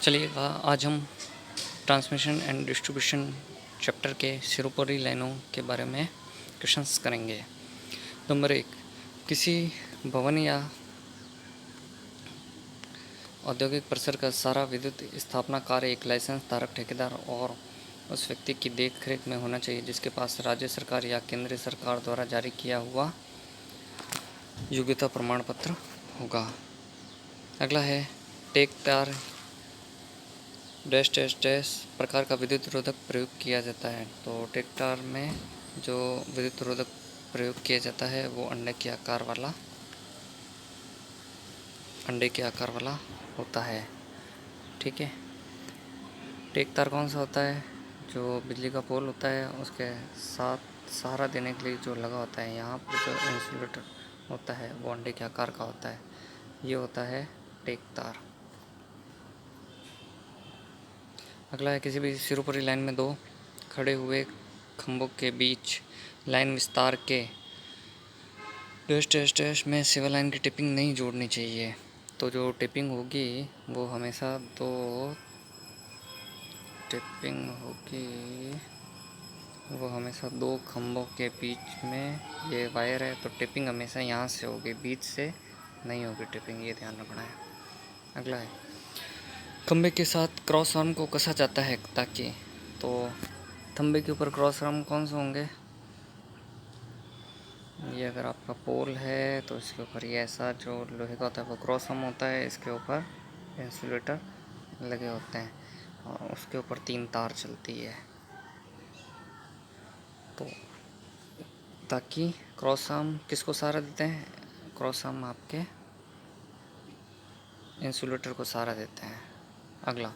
चलिएगा आज हम ट्रांसमिशन एंड डिस्ट्रीब्यूशन चैप्टर के सिरोपरी लाइनों के बारे में क्वेश्चंस करेंगे। नंबर 1, किसी भवन या औद्योगिक परिसर का सारा विद्युत स्थापना कार्य एक लाइसेंस धारक ठेकेदार और उस व्यक्ति की देख रेख में होना चाहिए जिसके पास राज्य सरकार या केंद्रीय सरकार द्वारा जारी किया हुआ योग्यता प्रमाण पत्र होगा। अगला है टेकदार डैश डैश डैश प्रकार का विद्युत रोधक प्रयोग किया जाता है। तो टेकदार में जो विद्युत रोधक प्रयोग किया जाता है वो अंडे के आकार वाला होता है। ठीक है। टेकदार कौन सा होता है? जो बिजली का पोल होता है उसके साथ सहारा देने के लिए जो लगा होता है, यहाँ पर जो इंसुलेटर होता है वो अंडे के आकार का होता है। ये होता है टेकदार। अगला है किसी भी सिरोपरी लाइन में दो खड़े हुए खंभों के बीच लाइन विस्तार के डैश डैश डैश में सिवर लाइन की टिपिंग नहीं जोड़नी चाहिए। तो जो टिपिंग होगी वो हमेशा दो खंभों के बीच में ये वायर है, तो टिपिंग हमेशा यहाँ से होगी, बीच से नहीं होगी टिपिंग, ये ध्यान रखना है। अगला है खंभे के साथ क्रॉस आर्म को कसा जाता है ताकि, तो खंभे के ऊपर क्रॉस आर्म कौन से होंगे? ये अगर आपका पोल है तो इसके ऊपर ये ऐसा जो लोहे का होता है वो क्रॉस आर्म होता है, इसके ऊपर इंसुलेटर लगे होते हैं और उसके ऊपर 3 तार चलती है। तो ताकि क्रॉस आर्म किसको सहारा देते हैं? क्रॉस आर्म आपके इंसुलेटर को सहारा देते हैं। अगला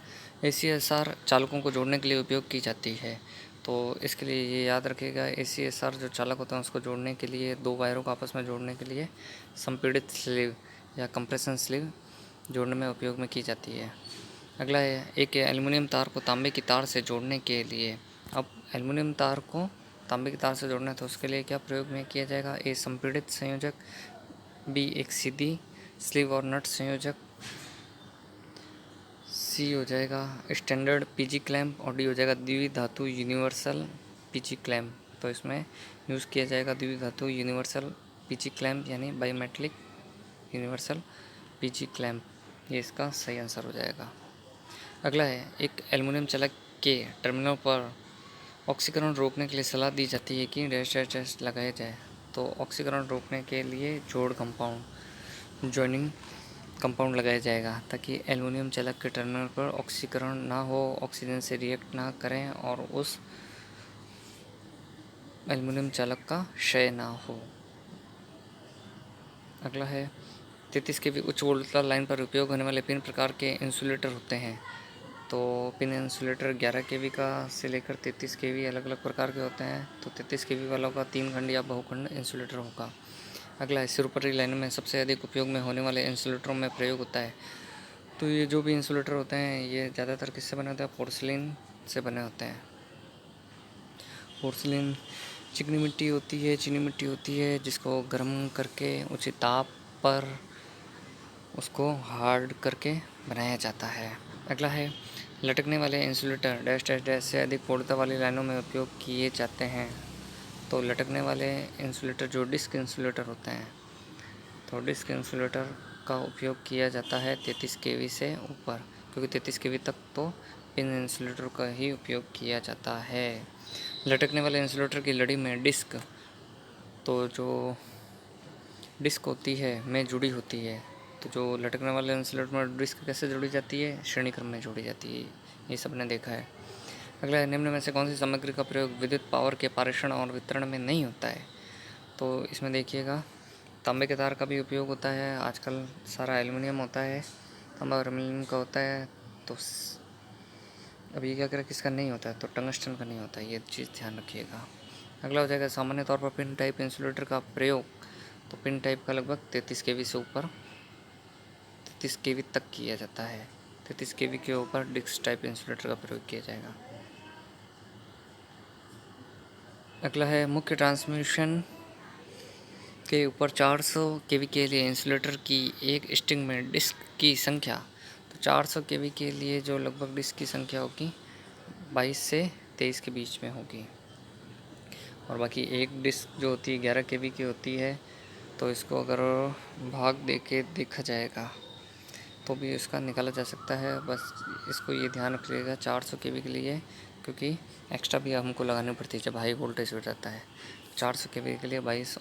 ACSR चालकों को जोड़ने के लिए उपयोग की जाती है। तो इसके लिए ये याद रखिएगा, ACSR जो चालक होता है उसको जोड़ने के लिए, दो वायरों को आपस में जोड़ने के लिए संपीड़ित स्लीव या कंप्रेशन स्लीव जोड़ने में उपयोग में की जाती है। अगला है एक एल्युमिनियम तार को तांबे की तार से जोड़ने के लिए। अब एल्युमिनियम तार को तांबे की तार से जोड़ना है तो उसके लिए क्या प्रयोग में किया जाएगा? A संपीड़ित संयोजक, B एक सीधी स्लीव और नट संयोजक, C हो जाएगा स्टैंडर्ड PG क्लैंप और D हो जाएगा द्विधातु यूनिवर्सल PG क्लैंप। तो इसमें यूज़ किया जाएगा द्विधातु यूनिवर्सल PG क्लैंप यानी बायोमेट्रिक यूनिवर्सल PG क्लैंप। ये इसका सही आंसर हो जाएगा। अगला है एक एल्युमिनियम चालक के टर्मिनल पर ऑक्सीकरण रोकने के लिए सलाह दी जाती है कि डैश डैश डैश लगाया जाए। तो ऑक्सीकरण रोकने के लिए जॉइनिंग कंपाउंड लगाया जाएगा ताकि एल्युमिनियम चालक के टर्मिनल पर ऑक्सीकरण ना हो, ऑक्सीजन से रिएक्ट ना करें और उस एल्युमिनियम चालक का क्षय ना हो। अगला है 33 kV उच्च वोल्टता लाइन पर उपयोग होने वाले पिन प्रकार के इंसुलेटर होते हैं। तो पिन इंसुलेटर 11 kV का से लेकर 33 kV अलग अलग प्रकार के होते हैं। तो 33 kV वालों का 3 खंड या बहुखंड इंसुलेटर होगा। अगला है सिरोपरी लाइन में सबसे अधिक उपयोग में होने वाले इंसुलेटरों में प्रयोग होता है। तो ये जो भी इंसुलेटर होते हैं ये ज़्यादातर किससे बने होते हैं? पोर्सिलिन से बने होते हैं। पोर्सिलिन चीनी मिट्टी होती है जिसको गर्म करके उचित ताप पर उसको हार्ड करके बनाया जाता है। अगला है लटकने वाले इंसुलेटर डैश डैश डैश से अधिक पूर्णता वाली लाइनों में उपयोग किए जाते हैं। तो लटकने वाले इंसुलेटर जो डिस्क इंसुलेटर होते हैं, तो डिस्क इंसुलेटर का उपयोग किया जाता है 33 kV से ऊपर, क्योंकि 33 kV तक तो पिन इंसुलेटर का ही उपयोग किया जाता है। लटकने वाले इंसुलेटर की लड़ी में डिस्क, तो जो डिस्क होती है में जुड़ी होती है। तो जो लटकने वाले इंसुलेटर में डिस्क कैसे जुड़ी जाती है? श्रेणी क्रम में जुड़ी जाती है। ये सबने देखा है। अगला है निम्न में से कौन सी सामग्री का प्रयोग विद्युत पावर के पारेषण और वितरण में नहीं होता है? तो इसमें देखिएगा तांबे के तार का भी उपयोग होता है। आजकल सारा एल्युमिनियम होता है, तांबा और एल्युमिनियम का होता है। तो अभी क्या करें किसका नहीं होता है? तो टंगस्टन का नहीं होता है, ये चीज़ ध्यान रखिएगा। अगला हो जाएगा सामान्य तौर पर पिन टाइप इंसुलेटर का प्रयोग। तो पिन टाइप का लगभग 33 kV से ऊपर 33 kV तक किया जाता है। 33 kV के ऊपर डिस्क टाइप इंसुलेटर का प्रयोग किया जाएगा। अगला है मुख्य ट्रांसमिशन के ऊपर 400 kV के लिए इंसुलेटर की एक स्ट्रिंग में डिस्क की संख्या। तो तो 400 केवी के लिए जो लगभग डिस्क की संख्या होगी 22 से 23 के बीच में होगी। और बाकी एक डिस्क जो होती है 11 केवी की होती है, तो इसको अगर भाग दे के देखा जाएगा तो भी इसका निकाला जा सकता है। बस इसको ये ध्यान रखिएगा 400 केवी के लिए, क्योंकि एक्स्ट्रा भी हमको लगानी पड़ती है जब हाई वोल्टेज हो जाता है। 400 केवी के लिए 22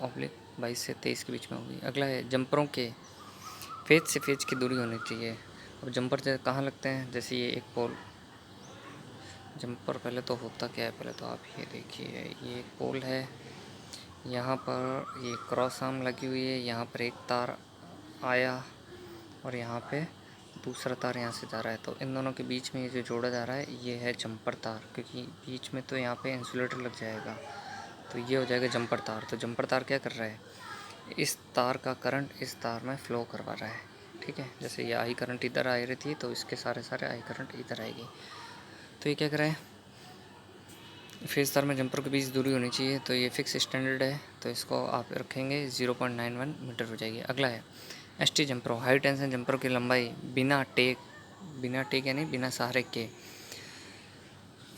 से 23 के बीच में होगी। अगला है जंपरों के फेज से फेज की दूरी होनी चाहिए। अब जंपर कहाँ लगते हैं, जैसे ये एक पोल जंपर, पहले तो होता क्या है, पहले तो आप ये देखिए, ये एक पोल है, यहाँ पर ये क्रॉस आर्म लगी हुई है, यहाँ पर एक तार आया और यहाँ पे दूसरा तार यहाँ से जा रहा है। तो इन दोनों के बीच में ये जो जोड़ा जा रहा है ये है जंपर तार, क्योंकि बीच में तो यहाँ पे इंसुलेटर लग जाएगा, तो ये हो जाएगा जंपर तार। तो जंपर तार क्या कर रहा है, इस तार का करंट इस तार में फ़्लो करवा रहा है। ठीक है, जैसे ये आई करंट इधर आ रही थी तो इसके सारे आई करंट इधर आएगी। तो ये क्या कर रहा है, फेज तार में जंपर के बीच दूरी होनी चाहिए, तो ये फिक्स स्टैंडर्ड है, तो इसको आप रखेंगे 0.91 मीटर हो जाएगी। अगला है एसटी जंपरों, हाई टेंशन जंपरों की लंबाई बिना टेक यानी बिना सहारे के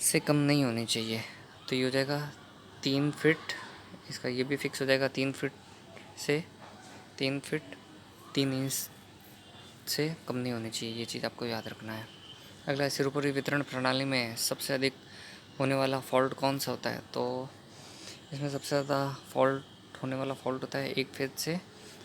से कम नहीं होनी चाहिए। तो ये हो जाएगा 3 फीट, इसका ये भी फिक्स हो जाएगा 3 फीट से 3 फीट 3 इंच से कम नहीं होनी चाहिए, ये चीज़ आपको याद रखना है। अगला है सिरोपरी वितरण प्रणाली में सबसे अधिक होने वाला फॉल्ट कौन सा होता है, तो इसमें सबसे ज़्यादा फॉल्ट होने वाला फॉल्ट होता है एक फेज से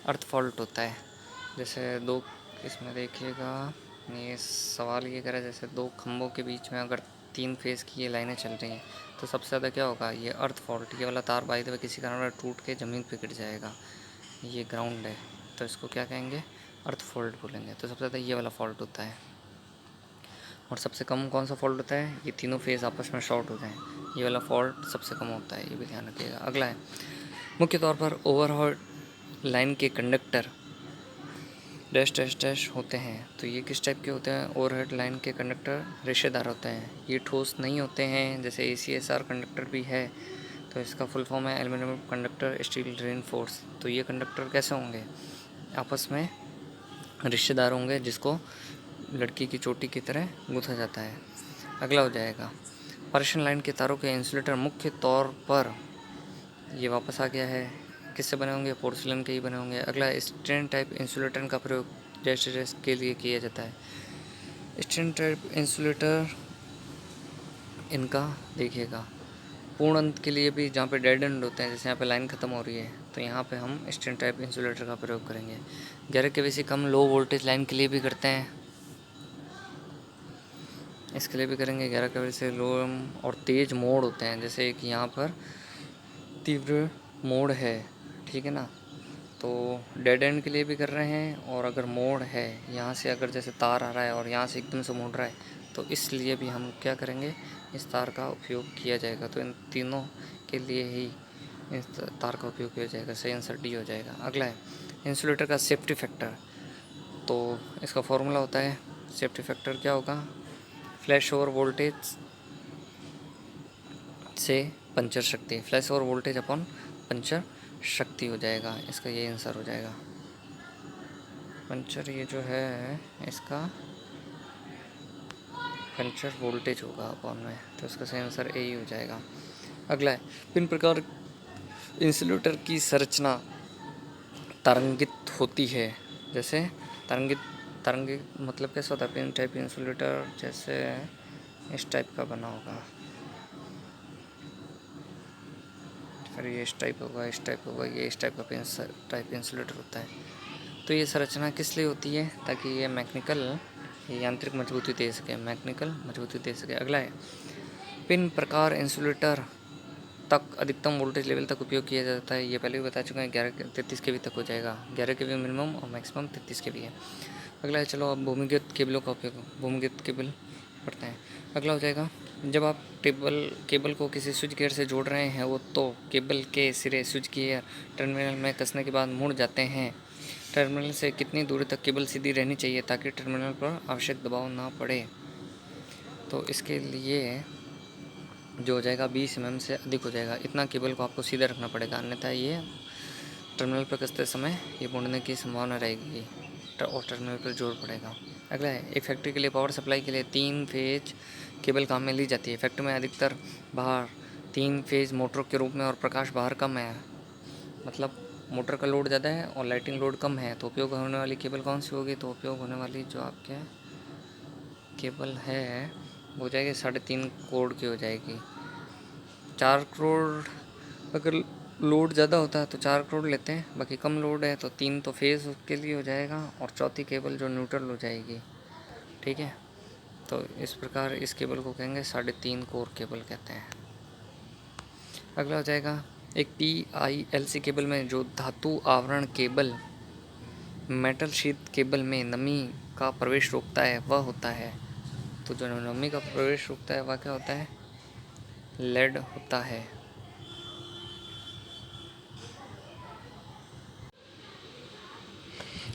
अर्थ फॉल्ट होता है। जैसे दो, इसमें देखिएगा ये सवाल ये कह रहा है, जैसे दो खंभों के बीच में अगर 3 फेज की ये लाइनें चल रही हैं तो सबसे ज़्यादा क्या होगा, ये अर्थ फॉल्ट, ये वाला तार बाई द वे किसी कारण टूट के ज़मीन पे गिर जाएगा, ये ग्राउंड है, तो इसको क्या कहेंगे, अर्थ फॉल्ट बोलेंगे। तो सबसे ज़्यादा ये वाला फॉल्ट होता है। और सबसे कम कौन सा फॉल्ट होता है, ये तीनों फेज़ आपस में शॉर्ट हो जाएं, ये वाला फॉल्ट सबसे कम होता है, ये भी ध्यान रखिएगा। अगला है मुख्य तौर पर ओवरहेड लाइन के कंडक्टर डैश डैश डैश होते हैं। तो ये किस टाइप के होते हैं, ओवरहेड लाइन के कंडक्टर रेशेदार होते हैं, ये ठोस नहीं होते हैं। जैसे ACSR कंडक्टर भी है, तो इसका फुल फॉर्म है एल्यूमिनियम कंडक्टर स्टील रेनफोर्स। तो ये कंडक्टर कैसे होंगे, आपस में रिश्तेदार होंगे, जिसको लड़की की चोटी की तरह गूँथा जाता है। अगला हो जाएगा पारेषण लाइन के तारों के इंसुलेटर मुख्य तौर पर, ये वापस आ गया है, किससे बने होंगे, पोर्सिलन के ही बने होंगे। अगला स्ट्रेन टाइप इंसुलेटर का प्रयोग डैश डैश के लिए किया जाता है। स्ट्रेन टाइप इंसुलेटर इनका देखिएगा पूर्ण अंत के लिए भी, जहाँ पे डेड एंड होते हैं, जैसे यहाँ पे लाइन ख़त्म हो रही है तो यहाँ पे हम स्ट्रेन टाइप इंसुलेटर का प्रयोग करेंगे। 11 के से कम लो वोल्टेज लाइन के लिए भी करते हैं, इसके लिए भी करेंगे। 11 के से लो और तेज़ मोड़ होते हैं, जैसे कि यहाँ पर तीव्र मोड़ है, ठीक है ना, तो डेड एंड के लिए भी कर रहे हैं। और अगर मोड़ है, यहाँ से अगर जैसे तार आ रहा है और यहाँ से एकदम से मोड़ रहा है, तो इसलिए भी हम क्या करेंगे, इस तार का उपयोग किया जाएगा। तो इन तीनों के लिए ही इस तार का उपयोग किया जाएगा, सही आंसर डी हो जाएगा। अगला है इंसुलेटर का सेफ्टी फैक्टर, तो इसका फॉर्मूला होता है, सेफ्टी फैक्टर क्या होगा, फ्लैश ओवर वोल्टेज से पंचर शक्ति, flash over voltage upon puncture शक्ति हो जाएगा, इसका ये आंसर हो जाएगा। पंचर ये जो है इसका पंचर वोल्टेज होगा अपॉन में, तो इसका सही आंसर ए ही हो जाएगा। अगला है विभिन्न प्रकार इंसुलेटर की संरचना तरंगित होती है। जैसे तरंगित मतलब कैसा होता है, पिन टाइप इंसुलेटर जैसे इस टाइप का बना होगा, फिर ये इस टाइप होगा, इस टाइप होगा, ये इस टाइप का पिन टाइप इंसुलेटर होता है। तो ये संरचना किस लिए होती है, ताकि ये मैकेनिकल यांत्रिक मजबूती दे सके, मैकेनिकल मजबूती दे सके। अगला है पिन प्रकार इंसुलेटर तक अधिकतम वोल्टेज लेवल तक उपयोग किया जाता है, ये पहले भी बता चुके हैं, 11-33 के वी तक हो जाएगा, 11 के वी मिनिमम और मैक्सिमम 33 के वी है। अगला है, चलो अब भूमिगत केबलों का उपयोग, भूमिगत केबल पढ़ते हैं। अगला हो जाएगा जब आप केबल को किसी स्विच गियर से जोड़ रहे हैं, वो तो केबल के सिरे स्विच गियर टर्मिनल में कसने के बाद मुड़ जाते हैं। टर्मिनल से कितनी दूरी तक केबल सीधी रहनी चाहिए ताकि टर्मिनल पर आवश्यक दबाव ना पड़े, तो इसके लिए जो हो जाएगा 20 mm से अधिक हो जाएगा, इतना केबल को आपको सीधा रखना पड़ेगा, अन्यथा ये टर्मिनल पर कसते समय ये मुड़ने की संभावना रहेगी और टर्मिनल पर जोर पड़ेगा। अगला है, एक फैक्ट्री के लिए पावर सप्लाई के लिए 3 फेज केबल काम में ली जाती है। फैक्ट्री में अधिकतर बाहर 3 फेज मोटर के रूप में और प्रकाश बाहर कम है, मतलब मोटर का लोड ज़्यादा है और लाइटिंग लोड कम है, तो उपयोग होने वाली केबल कौन सी होगी? तो उपयोग होने वाली जो आपके केबल है वो हो जाएगी 3.5 करोड़ की हो जाएगी। 4 करोड़ अगर लोड ज़्यादा होता है तो 4 करोड़ लेते हैं, बाकी कम लोड है तो 3 तो फेज़ के लिए हो जाएगा और चौथी केबल जो न्यूट्रल हो जाएगी। ठीक है, तो इस प्रकार इस केबल को कहेंगे 3.5 कोर केबल कहते हैं। अगला हो जाएगा, एक PILC केबल में जो धातु आवरण केबल मेटल शीट केबल में नमी का प्रवेश रोकता है वह होता है। तो जो नमी का प्रवेश रोकता है वह क्या होता है? लेड होता है।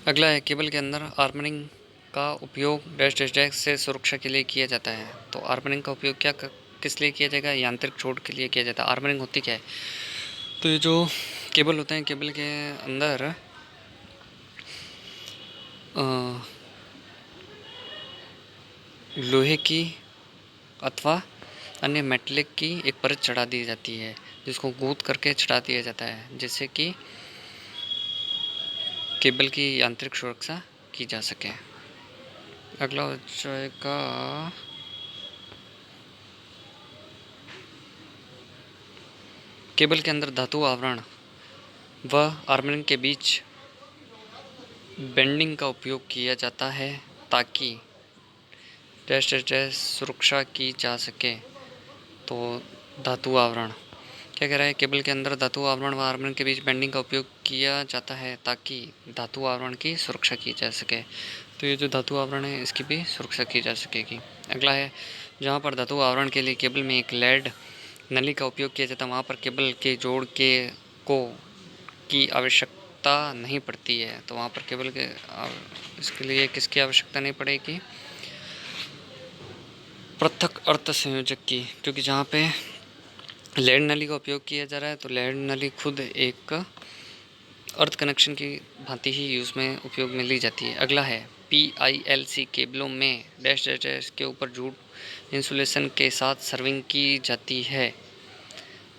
अगला है, केबल के अंदर आर्मरिंग का उपयोग डैश डैश डैश से सुरक्षा के लिए किया जाता है। तो आर्मरिंग का उपयोग किस लिए किया जाएगा? यांत्रिक चोट के लिए किया जाता है। आर्मरिंग होती क्या है? तो ये जो केबल होते हैं, केबल के अंदर लोहे की अथवा अन्य मेटलिक की एक परत चढ़ा दी जाती है, जिसको गूंथ करके चढ़ा दिया जाता है, जिससे कि केबल की यांत्रिक सुरक्षा की जा सके। अगला हो जाएगा, केबल के अंदर धातु आवरण व आर्मरिंग के बीच बेंडिंग का उपयोग किया जाता है ताकि डैश डैश डैश सुरक्षा की जा सके। तो धातु आवरण क्या कह रहा है? केबल के अंदर धातु आवरण व आर्मरिंग के बीच बेंडिंग का उपयोग किया जाता है ताकि धातु आवरण की सुरक्षा की जा सके। तो ये जो धातु आवरण है इसकी भी सुरक्षा की जा सकेगी। अगला है, जहाँ पर धातु आवरण के लिए केबल में एक लेड नली का उपयोग किया जाता है वहाँ पर केबल के जोड़ के को की आवश्यकता नहीं पड़ती है। तो वहाँ पर केबल के इसके लिए किसकी आवश्यकता नहीं पड़ेगी? पृथक अर्थ संयोजक की, क्योंकि जहाँ पे लेड नली का उपयोग किया जा रहा है तो लेड नली खुद एक अर्थ कनेक्शन की भांति ही यूज़ में उपयोग में ली जाती है। अगला है, PILC केबलों में डैश डैश डैश के ऊपर जूट इंसुलेशन के साथ सर्विंग की जाती है।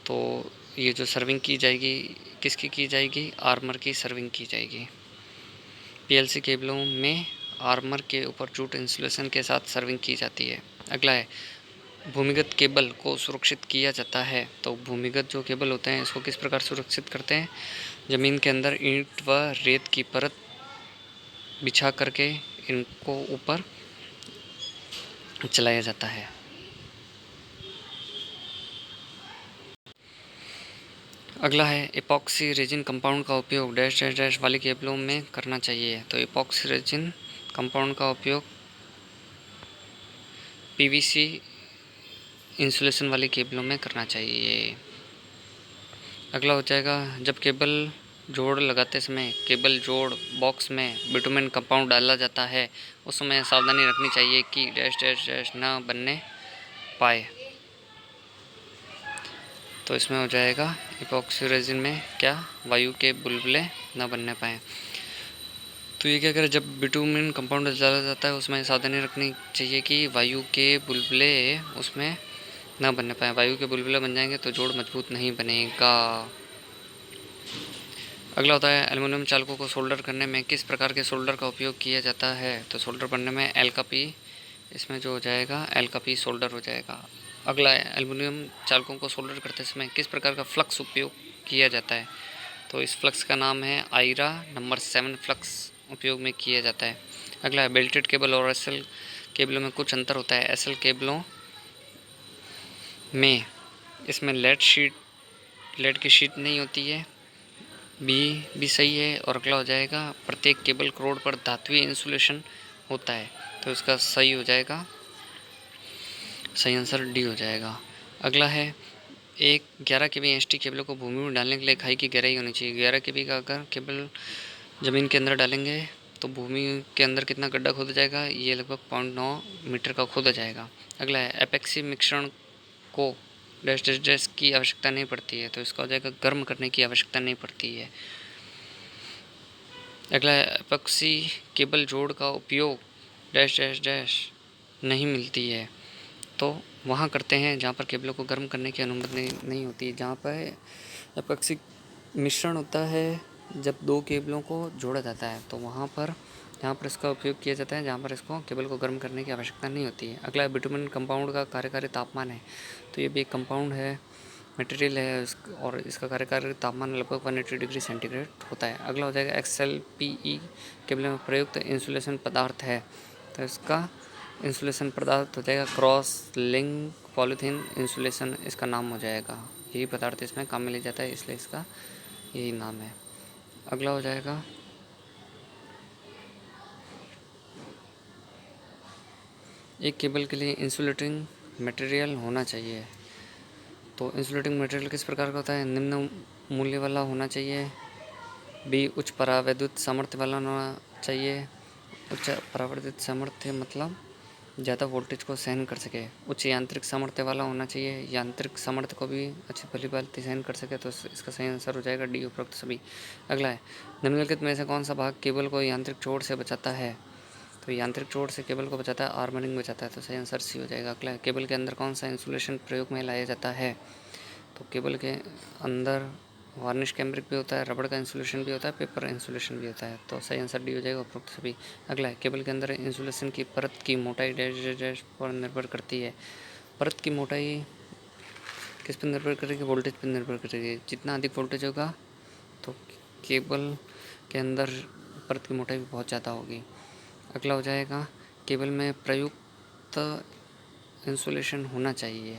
तो ये जो सर्विंग की जाएगी किसकी की जाएगी? आर्मर की सर्विंग की जाएगी। PLC केबलों में आर्मर के ऊपर जूट इंसुलेशन के साथ सर्विंग की जाती है। अगला है, भूमिगत केबल को सुरक्षित किया जाता है। तो भूमिगत जो केबल होते हैं इसको किस प्रकार सुरक्षित करते हैं? ज़मीन के अंदर ईंट व रेत की परत बिछा करके इनको ऊपर चलाया जाता है। अगला है, एपॉक्सी रेजिन कंपाउंड का उपयोग डैश डैश डैश वाली केबलों में करना चाहिए। तो एपॉक्सी रेजिन कंपाउंड का उपयोग PVC इंसुलेशन वाली केबलों में करना चाहिए। अगला हो जाएगा, जब केबल जोड़ लगाते समय केबल जोड़ बॉक्स में बिटुमेन कंपाउंड डाला जाता है उस समय सावधानी रखनी चाहिए कि डैश डैश डैश न बनने पाए। तो इसमें हो जाएगा इपॉक्सी रेजिन में क्या? वायु के बुलबुले न बनने पाए। तो ये क्या करे, जब बिटुमेन कंपाउंड डाला जाता है उसमें सावधानी रखनी चाहिए कि वायु के बुलबुले उसमें न बनने पाए। वायु के बुलबुले बन जाएंगे तो जोड़ मजबूत नहीं बनेगा। अगला होता है, एल्युमिनियम चालकों को सोल्डर करने में किस प्रकार के सोल्डर का उपयोग किया जाता है? तो सोल्डर बनने में एल का पी, इसमें जो हो जाएगा एल का पी सोल्डर हो जाएगा। अगला है, एल्युमिनियम चालकों को सोल्डर करते समय किस प्रकार का फ्लक्स उपयोग किया जाता है? तो इस फ्लक्स का नाम है आयरा नंबर 7 फ्लक्स उपयोग में किया जाता है। अगला है, बेल्टेड केबल और एसएल केबलों में कुछ अंतर होता है। एसएल केबलों में इसमें लेड की शीट नहीं होती है, भी सही है। और अगला हो जाएगा, प्रत्येक केबल करोड़ पर धात्विक इंसुलेशन होता है। तो इसका सही हो जाएगा, सही आंसर डी हो जाएगा। अगला है, एक 11 kV एसटी केबलों को भूमि में डालने के लिए खाई की गहराई होनी चाहिए। 11 kV का अगर केबल ज़मीन के अंदर डालेंगे तो भूमि के अंदर कितना गड्ढा खोदा जाएगा? ये लगभग 0.9 मीटर का खोदा जाएगा। अगला है, एपेक्सी मिश्रण को डैश डैश डैश की आवश्यकता नहीं पड़ती है। तो इसका हो जाएगा, गर्म करने की आवश्यकता नहीं पड़ती है। अगला है, एपॉक्सी केबल जोड़ का उपयोग डैश डैश डैश नहीं मिलती है, तो वहाँ करते हैं जहाँ पर केबलों को गर्म करने की अनुमति नहीं होती है, जहाँ पर एपॉक्सी मिश्रण होता है। जब दो केबलों को जोड़ा जाता है तो वहाँ पर यहाँ पर इसका उपयोग किया जाता है, जहाँ पर इसको केबल को गर्म करने की आवश्यकता नहीं होती है। अगला बिटुमेन कंपाउंड का कार्यकारी तापमान है, तो ये भी एक कंपाउंड है, मटेरियल है और इसका कार्यकारी तापमान लगभग 180 डिग्री सेंटीग्रेड होता है। अगला हो जाएगा XLPE केबल में प्रयुक्त इंसुलेशन पदार्थ है, तो इसका इंसुलेशन पदार्थ हो जाएगा क्रॉस लिंक पॉलीथीन इंसुलेशन, इसका नाम हो जाएगा। यही पदार्थ इसमें काम में लिया जाता है, इसलिए इसका यही नाम है। अगला हो जाएगा एक केबल के लिए इंसुलेटिंग मटेरियल होना चाहिए, तो इंसुलेटिंग मटेरियल किस प्रकार का होता है? निम्न मूल्य वाला होना चाहिए। बी उच्च परावैद्युत सामर्थ्य वाला होना चाहिए। उच्च परावैद्युत सामर्थ्य मतलब ज़्यादा वोल्टेज को सहन कर सके। उच्च यांत्रिक सामर्थ्य वाला होना चाहिए, यांत्रिक सामर्थ्य को भी अच्छी भली भांति सहन कर सके, तो इसका सही आंसर हो जाएगा डी उपरोक्त सभी। अगला है निम्नलिखित में से कौन सा भाग केबल को यांत्रिक चोट से बचाता है? तो यांत्रिक चोट से केबल को बचाता है, आर्मरिंग बचाता है, तो सही आंसर सी हो जाएगा। अगला है केबल के अंदर कौन सा इंसुलेशन प्रयोग में लाया जाता है? तो केबल के अंदर वार्निश कैम्ब्रिक भी होता है, रबड़ का इंसुलेशन भी होता है, पेपर इंसुलेशन भी होता है, तो सही आंसर डी हो जाएगा उपरोक्त सभी। अगला है केबल के अंदर इंसुलेशन की परत की मोटाई डैश डैश डैश पर निर्भर करती है। परत की मोटाई किस पर निर्भर करेगी? वोल्टेज पर निर्भर करेगी। जितना अधिक वोल्टेज होगा तो केबल के अंदर परत की मोटाई भी बहुत ज़्यादा होगी। अगला हो जाएगा केबल में प्रयुक्त इंसुलेशन होना चाहिए,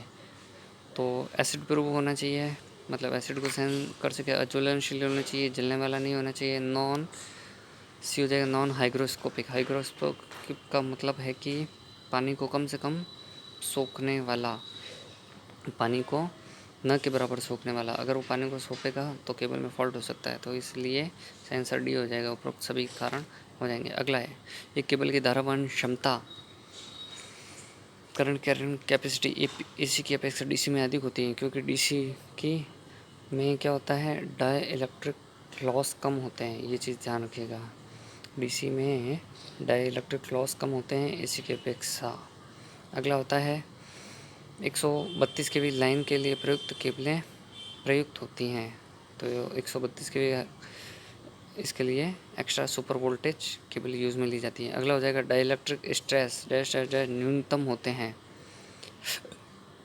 तो एसिड प्रूफ होना चाहिए, मतलब एसिड को सहन कर सके, अज्वलनशील होना चाहिए, जलने वाला नहीं होना चाहिए, नॉन सी हो जाएगा नॉन हाइग्रोस्कोपिक। हाइग्रोस्कोपिक का मतलब है कि पानी को कम से कम सोखने वाला, पानी को न के बराबर सोखने वाला। अगर वो पानी को सोखेगा तो केबल में फॉल्ट हो सकता है, तो इसलिए आंसर डी हो जाएगा, उपरोक्त सभी कारण हो जाएंगे। अगला है एक केबल की धारावाहन क्षमता करंट कैपेसिटी एसी की अपेक्षा डीसी में अधिक होती है, क्योंकि डीसी की में क्या होता है, डाई इलेक्ट्रिक लॉस कम होते हैं, ये चीज़ ध्यान रखिएगा। डीसी में डाई इलेक्ट्रिक लॉस कम होते हैं एसी की अपेक्षा। अगला होता है 132 केवी लाइन के लिए प्रयुक्त केबलें प्रयुक्त होती हैं, तो 132 केवी इसके लिए extra super voltage cable use में ली जाती है। अगला हो जाएगा dielectric stress dash dash dash न्यूनतम होते हैं,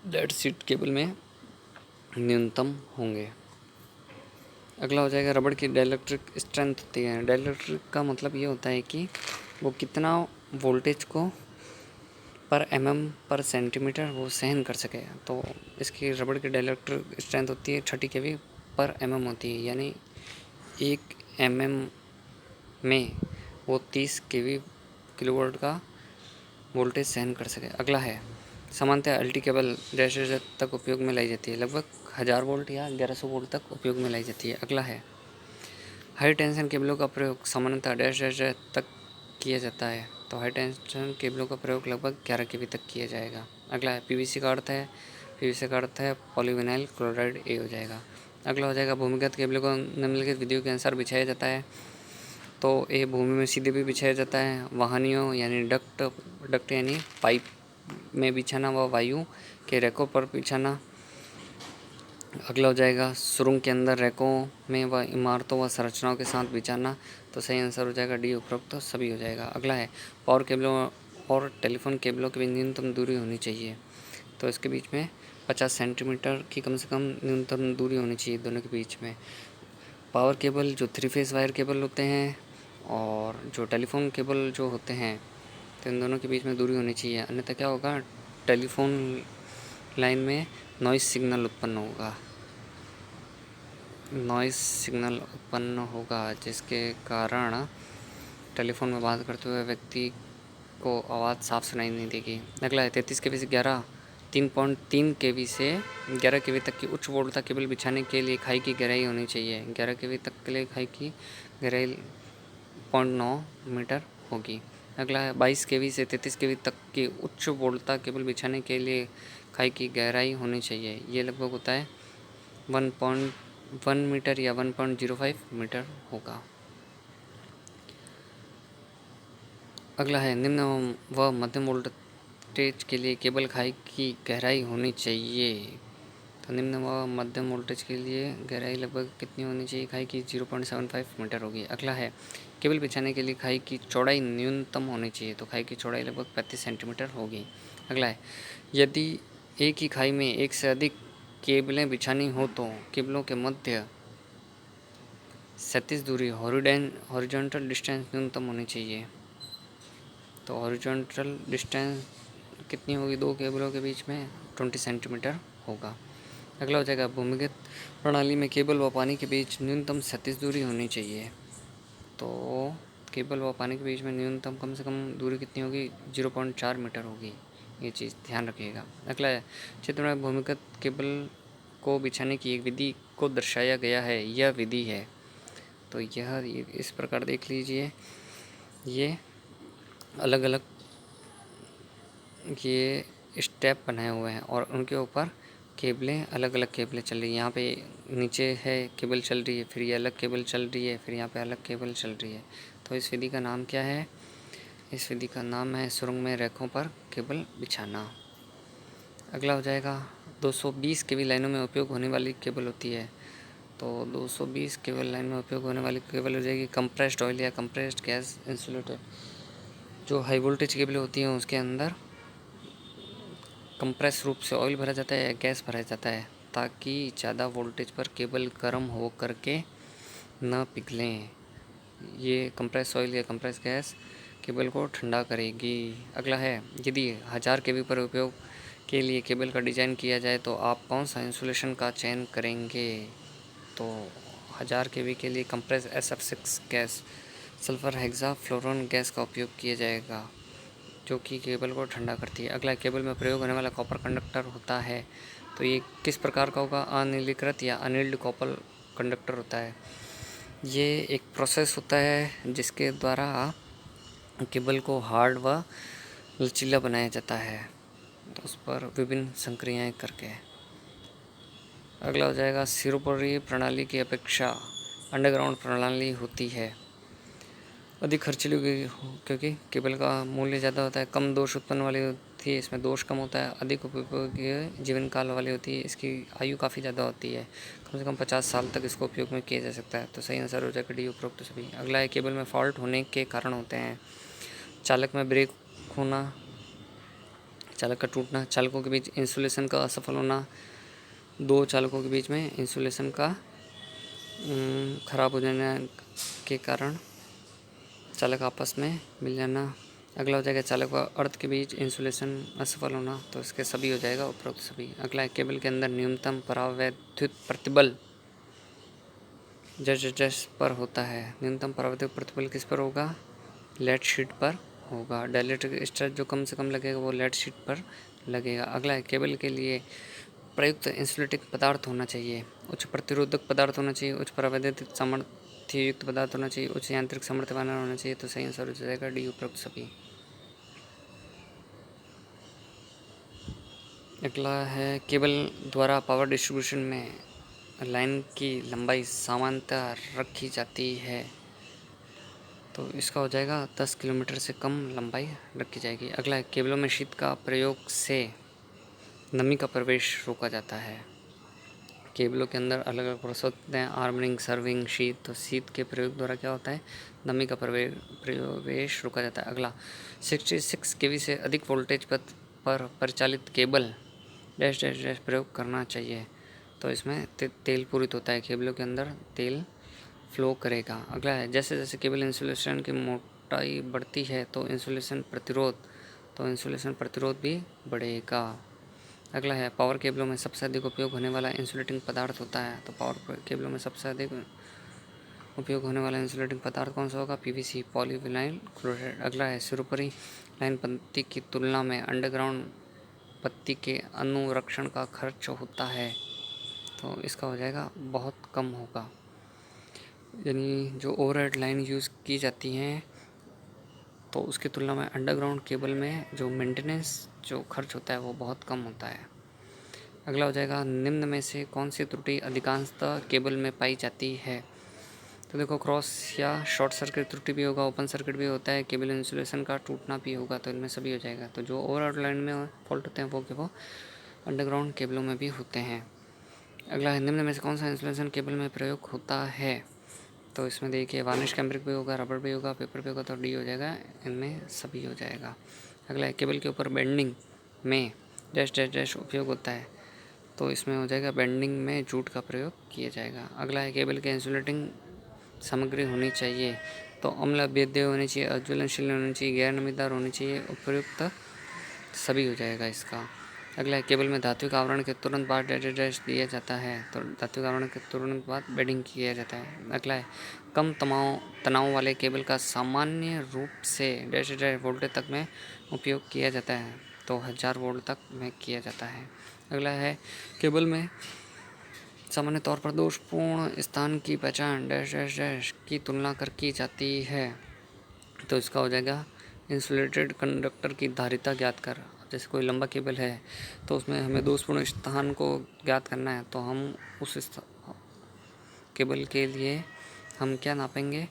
डेड सीट केबल में न्यूनतम होंगे। अगला हो जाएगा रबड़ की डाइलेक्ट्रिक स्ट्रेंथ होती है। डाइलेक्ट्रिक का मतलब ये होता है कि वो कितना वोल्टेज को पर पर सेंटीमीटर वो सहन कर सके, तो इसकी रबड़ की डाइलेक्ट्रिक स्ट्रेंथ होती है 30 केवी पर होती है, यानी 1 में वो 30 किलोवाट का वोल्टेज सहन कर सके। अगला है सामान्यतः अल्टी केबल डैश डैश तक उपयोग में लाई जाती है, लगभग 1000 वोल्ट या 1100 वोल्ट तक उपयोग में लाई जाती है। अगला है हाई टेंशन केबलों का प्रयोग सामान्यतः डैश डैश डैश तक किया जाता है, तो हाई टेंशन केबलों का प्रयोग लगभग 11 केवी तक किया जाएगा। अगला है पीवीसी का अर्थ है, पीवीसी का अर्थ है पॉलीविनाइल क्लोराइड, ए हो जाएगा। अगला हो जाएगा भूमिगत केबलों को निम्नलिखित विधियों के अनुसार बिछाया जाता है, तो ए भूमि में सीधे भी बिछाया जाता है, वाहनियों यानी डक्ट यानी पाइप में बिछाना, व वायु के रैकों पर बिछाना। अगला हो जाएगा सुरंग के अंदर रैकों में व इमारतों व संरचनाओं के साथ बिछाना, तो सही आंसर हो जाएगा डी उपरोक्त तो सभी हो जाएगा। अगला है पावर केबलों और टेलीफोन केबलों के बीच न्यूनतम दूरी होनी चाहिए, तो इसके बीच में 50 सेंटीमीटर की कम से कम न्यूनतम दूरी होनी चाहिए दोनों के बीच में। पावर केबल जो 3 फेस वायर केबल होते हैं और जो टेलीफोन केबल जो होते हैं, तो इन दोनों के बीच में दूरी होनी चाहिए, अन्यथा क्या होगा, टेलीफोन लाइन में नॉइज़ सिग्नल उत्पन्न होगा, जिसके कारण टेलीफोन में बात करते हुए व्यक्ति को आवाज़ साफ सुनाई नहीं देगी। अगला है 33 केवी से 3.3 केवी से 11 केवी तक की उच्च वोल्टता केबल बिछाने के लिए खाई की गहराई होनी चाहिए। 11 केवी तक के लिए खाई की गहराई 0.9 मीटर होगी। अगला है 22 केवी से 33 केवी तक की उच्च वोल्टता केबल बिछाने के लिए खाई की गहराई होनी चाहिए, ये लगभग होता है 1.1 मीटर या 1.05 मीटर होगा। अगला है निम्न व मध्यम वोल्टेज के लिए केबल खाई की गहराई होनी चाहिए। तो निम्न व मध्यम वोल्टेज के लिए गहराई लगभग कितनी होनी चाहिए? खाई की 0.75 मीटर होगी। अगला है केबल बिछाने के लिए खाई की चौड़ाई न्यूनतम होनी चाहिए। तो खाई की चौड़ाई लगभग 35 सेंटीमीटर होगी। अगला है यदि एक ही खाई में एक से अधिक केबलें बिछानी हो तो केबलों के मध्य 37 दूरी हॉरिजॉन्टल डिस्टेंस न्यूनतम होनी चाहिए। तो हॉरिजॉन्टल डिस्टेंस कितनी होगी दो केबलों के बीच में? 20 सेंटीमीटर होगा। अगला हो जाएगा भूमिगत प्रणाली में केबल व पानी के बीच न्यूनतम 37 दूरी होनी चाहिए। तो केबल व पानी के बीच में न्यूनतम कम से कम दूरी कितनी होगी? 0.4 मीटर होगी। ये चीज़ ध्यान रखिएगा। अगला है चित्र में भूमिगत केबल को बिछाने की एक विधि को दर्शाया गया है, यह विधि है। तो यह इस प्रकार देख लीजिए, ये अलग अलग ये स्टेप बनाए हुए हैं और उनके ऊपर केबलें अलग अलग केबलें चल रही हैं। यहाँ पे नीचे है केबल चल रही है, फिर ये अलग केबल चल रही है, फिर यहाँ पे अलग केबल चल रही है। तो इस विधि का नाम क्या है? इस विधि का नाम है सुरंग में रेखों पर केबल बिछाना। अगला हो जाएगा 220 केबल लाइनों में उपयोग होने वाली केबल होती है। तो 220 केबल लाइन में उपयोग होने वाली केबल हो जाएगी कंप्रेस्ड ऑयल या कंप्रेस्ड गैस इंसुलेटेड। जो हाई वोल्टेज केबलें होती हैं उसके अंदर कंप्रेस रूप से ऑयल भरा जाता है या गैस भरा जाता है ताकि ज़्यादा वोल्टेज पर केबल गर्म हो करके न पिघलें। ये कंप्रेस ऑयल या कंप्रेस गैस केबल को ठंडा करेगी। अगला है यदि 1000 केवी पर उपयोग के लिए केबल का डिज़ाइन किया जाए तो आप कौन सा इंसुलेशन का चयन करेंगे? तो 1000 केवी के लिए compress SF6 gas sulphur hexafluoride gas का उपयोग किया जाएगा जो कि केबल को ठंडा करती है। अगला केबल में प्रयोग होने वाला कॉपर कंडक्टर होता है। तो ये किस प्रकार का होगा? अनिलीकृत या अनिल्ड कॉपर कंडक्टर होता है। ये एक प्रोसेस होता है जिसके द्वारा केबल को हार्ड व लचीला बनाया जाता है, तो उस पर विभिन्न संक्रियाएं करके। अगला हो जाएगा सिरोपरी प्रणाली की अपेक्षा अंडरग्राउंड प्रणाली होती है अधिक खर्चीली होगी क्योंकि केबल का मूल्य ज़्यादा होता है, कम दोष उत्पन्न वाली होती है, इसमें दोष कम होता है, अधिक उपयोगी जीवन काल वाली होती है, इसकी आयु काफ़ी ज़्यादा होती है, कम से कम 50 साल तक इसको उपयोग में किया जा सकता है। तो सही आंसर हो जाएगा डी उपरोक्त सभी। अगला है केबल में फॉल्ट होने के कारण होते हैं चालक में ब्रेक होना, चालक का टूटना, चालकों के बीच इंसुलेशन का असफल होना, दो चालकों के बीच में इंसुलेशन का खराब हो जाने के कारण चालक आपस में मिल जाना। अगला हो जाएगा चालक व अर्थ के बीच इंसुलेशन असफल होना। तो इसके सभी हो जाएगा उपरोक्त सभी। अगला है केबल के अंदर न्यूनतम परावैद्युत प्रतिबल जस पर होता है। न्यूनतम परावैद्युत प्रतिबल किस पर होगा? लेड शीट पर होगा। डाइलेक्ट्रिक स्ट्रेस जो कम से कम लगेगा वो लेड शीट पर लगेगा। अगला है केबल के लिए प्रयुक्त इंसुलेटिंग पदार्थ होना चाहिए, उच्च प्रतिरोधक पदार्थ होना चाहिए, उच्च परावैद्युत सामर्थ्य युक्त पदार्थ होना चाहिए, उच्च यांत्रिक सामर्थ्य वाला होना चाहिए। तो सही आंसर हो जाएगा डी उपरोक्त सभी। अगला है केबल द्वारा पावर डिस्ट्रीब्यूशन में लाइन की लंबाई सामान्यतः रखी जाती है। तो इसका हो जाएगा 10 किलोमीटर से कम लंबाई रखी जाएगी। अगला है केबलों में शीत का प्रयोग से नमी का प्रवेश रोका जाता है। केबलों के अंदर अलग अलग प्रोसेस होते हैं, आर्मरिंग, सर्विंग, शीत। तो शीत के प्रयोग द्वारा क्या होता है? नमी का प्रवेश रोका जाता है। अगला 66 केवी से अधिक वोल्टेज पर परिचालित केबल डैश डैश डैश प्रयोग करना चाहिए। तो इसमें तेल पूरित होता है, केबलों के अंदर तेल फ्लो करेगा। अगला है जैसे जैसे केबल इंसुलेशन की मोटाई बढ़ती है तो इंसुलेशन प्रतिरोध भी बढ़ेगा। अगला है पावर केबलों में सबसे अधिक उपयोग होने वाला इंसुलेटिंग पदार्थ होता है। तो पावर केबलों में सबसे अधिक उपयोग होने वाला इंसुलेटिंग पदार्थ कौन सा होगा? PVC, polyvinyl chloride. अगला है सिरोपरी लाइन पत्ती की तुलना में अंडरग्राउंड पत्ती के अनुरक्षण का खर्च होता है। तो इसका हो जाएगा बहुत कम होगा, यानी जो ओवरहेड लाइन यूज़ की जाती हैं तो उसकी तुलना में अंडरग्राउंड केबल में जो मेंटेनेंस जो खर्च होता है वो बहुत कम होता है। अगला हो जाएगा निम्न में से कौन सी त्रुटि अधिकांशतः केबल में पाई जाती है? तो देखो क्रॉस या शॉर्ट सर्किट त्रुटि भी होगा, ओपन सर्किट भी होता है, केबल इंसुलेशन का टूटना भी होगा, तो इनमें सभी हो जाएगा। तो जो ओवर आउटलाइन में फॉल्ट होते हैं वो अंडरग्राउंड केबलों में भी होते हैं। अगला है, निम्न में से कौन सा इंसुलेशन केबल में प्रयोग होता है? तो इसमें देखिए वार्निश कैम्ब्रिक भी होगा, रबर भी होगा, पेपर भी होगा, तो डी हो जाएगा, इनमें सभी हो जाएगा। अगला है, केबल के ऊपर बेंडिंग में डैश डैश डैश उपयोग होता है, तो इसमें हो जाएगा बेंडिंग में जूट का प्रयोग किया जाएगा। अगला है, केबल के इंसुलेटिंग सामग्री होनी चाहिए, तो अम्ल अभेद्य होनी चाहिए, अज्वलनशील होनी चाहिए, गैर नमीदार होनी चाहिए, उपयुक्त सभी हो जाएगा इसका। अगला है, केबल में धात्विक आवरण के तुरंत बाद डैश डैश दिया जाता है, तो धात्विक आवरण के तुरंत बाद बेडिंग किया जाता है। अगला है, कम तनाव वाले केबल का सामान्य रूप से डैश डैश वोल्टेज तक में उपयोग किया जाता है, तो 1000 वोल्ट तक में किया जाता है। अगला है, केबल में सामान्य तौर पर दोषपूर्ण स्थान की पहचान डैश डैश डैश की तुलना कर की जाती है, तो इसका हो जाएगा इंसुलेटेड कंडक्टर की धारिता ज्ञात कर। जैसे कोई लंबा केबल है तो उसमें हमें दोषपूर्ण स्थान को ज्ञात करना है, तो हम उस केबल के लिए हम क्या नापेंगे?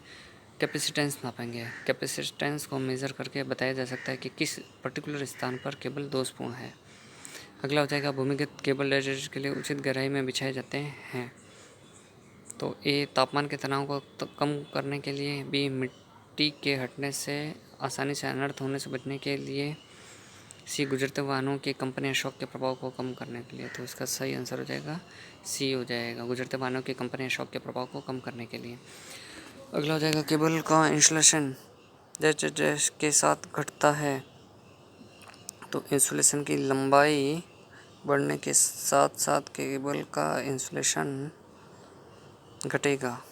कैपेसिटेंस नापेंगे। कैपेसिटेंस को मेज़र करके बताया जा सकता है कि किस पर्टिकुलर स्थान पर केबल दोषपूर्ण है। अगला हो जाएगा, भूमिगत केबल डैश के लिए उचित गहराई में बिछाए जाते हैं, तो ए तापमान के तनाव को कम करने के लिए, बी मिट्टी के हटने से आसानी से अनर्थ होने से बचने के लिए, सी गुजरते वाहनों की कंपनी शॉक के प्रभाव को कम करने के लिए। तो इसका सही आंसर हो जाएगा सी हो जाएगा, गुजरते वाहनों की कंपनी शॉक के प्रभाव को कम करने के लिए। अगला हो जाएगा, केबल का इंसुलेशन जैसे जैसे के साथ घटता है, तो इंसुलेशन की लंबाई बढ़ने के साथ साथ केबल का इंसुलेशन घटेगा,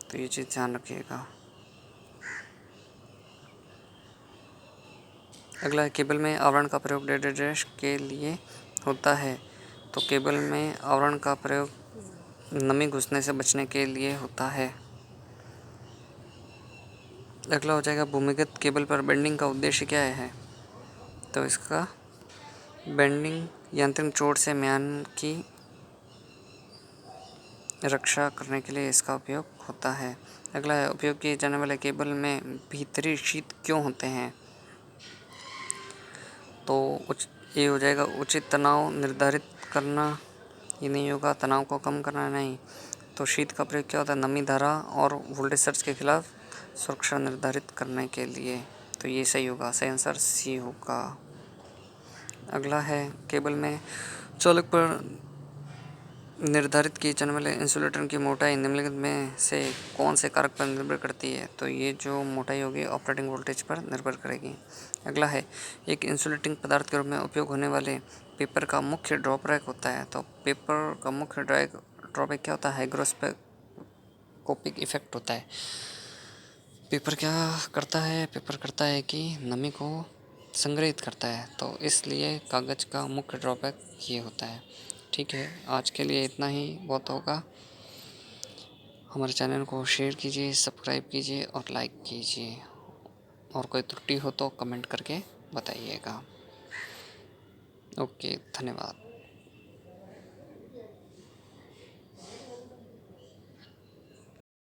तो ये चीज़ ध्यान रखिएगा। अगला है, केबल में आवरण का प्रयोग डैश डैश के लिए होता है, तो केबल में आवरण का प्रयोग नमी घुसने से बचने के लिए होता है। अगला हो जाएगा, भूमिगत केबल पर बेंडिंग का उद्देश्य क्या है? तो इसका बेंडिंग यांत्रिक चोट से म्यान की रक्षा करने के लिए इसका उपयोग होता है। अगला है, उपयोग किए जाने वाले केबल में भीतरी शीत क्यों होते हैं? तो ये हो जाएगा उचित तनाव निर्धारित करना, ये नहीं होगा तनाव को कम करना नहीं। तो शीत का प्रयोग क्या होता है? नमी धारा और वोल्टेज सर्ज के खिलाफ सुरक्षा निर्धारित करने के लिए, तो ये सही होगा, सही आंसर सी होगा। अगला है, केबल में चालक पर निर्धारित किए जाने वाले इंसुलेटर की मोटाई निम्नलिखित में से कौन से कारक पर निर्भर करती है? तो ये जो मोटाई होगी ऑपरेटिंग वोल्टेज पर निर्भर करेगी। अगला है, एक इंसुलेटिंग पदार्थ के रूप में उपयोग होने वाले पेपर का मुख्य ड्रॉबैक होता है, तो पेपर का मुख्य ड्रॉबैक क्या होता है? हाइग्रोस्कोपिक इफेक्ट होता है। पेपर क्या करता है? पेपर करता है कि नमी को संग्रहित करता है, तो इसलिए कागज़ का मुख्य ड्रॉबैक ये होता है। ठीक है, आज के लिए इतना ही बहुत होगा। हमारे चैनल को शेयर कीजिए, सब्सक्राइब कीजिए और लाइक कीजिए, और कोई त्रुटि हो तो कमेंट करके बताइएगा। ओके, धन्यवाद।